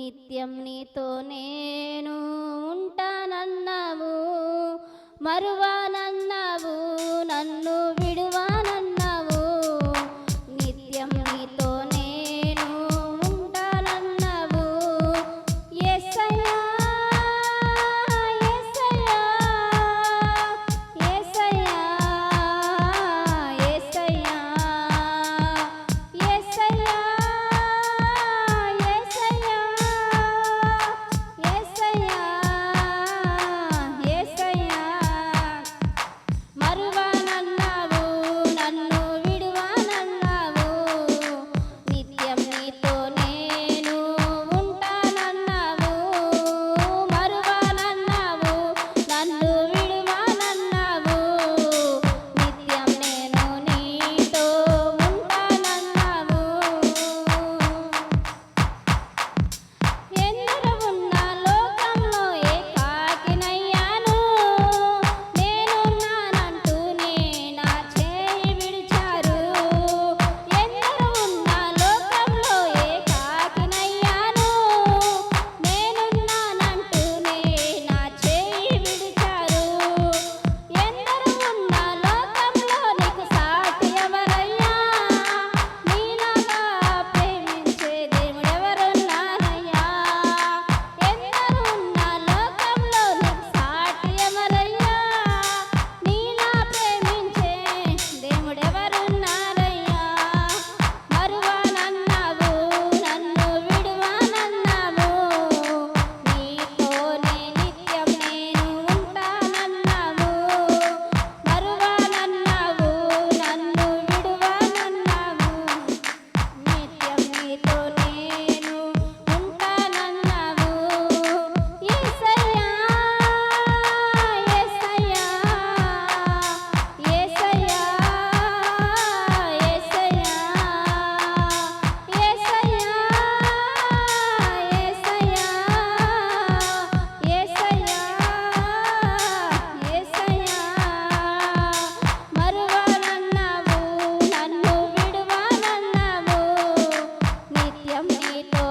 నిత్యం నీతో నేను ఉంటానన్నావు, మరువానన్నావు, నన్ను విడువానన్నావు. నిత్యం నీతో నేను ఉంటానన్నావు. యేసయ్యా యేసయ్యా యేసయ్యా యేసయ్యా యేసయ్యా యేసయ్యా యేసయ్యా మరువానన్నావు, నన్ను విడువానన్నావు. నిత్యం నీతో నేను ఉంటానన్నావు, మరువానన్నావు, నన్ను విడువానన్నావు. నిత్యం నేను నీతో ఉంటానన్నావు. ఎందరో ఉన్న లోకంలో ఏకాకినయ్యాను, నేనున్నానంటూనే నా చేయి విడిచారు. ఎందరో ఉన్న లోకంలో ఏకాకినయ్యాను, నేనున్నానంటూనే నా చేయి విడిచారు. ఎందరో ఉన్న లోకంలో నీకు సాటి ఎవరయ్యా, నీలాగా ప్రేమించే దేవుడెవరున్నారయ్యా. ఎందరో ఉన్న లోకంలో నీకు సాటి ఎవరయ్యా, నీలా ప్రేమించే దేవుడెవరున్నారయ్యా. మరువానన్నావు, నన్ను విడువానన్నావు. నీతోనే నిత్యం నేను ఉంటానన్నావు, మరువానన్నావు, నన్ను విడువానన్నావు. నిత్యం నీతో నేను ఉంటానన్నావు. యేసయ్యా యేసయ్యా యేసయ్యా యేసయ్యా యేసయ్యా యేసయ్యా యేసయ్యా మరువానన్నావు, నన్ను విడువానన్నావు. నిత్యం నీతో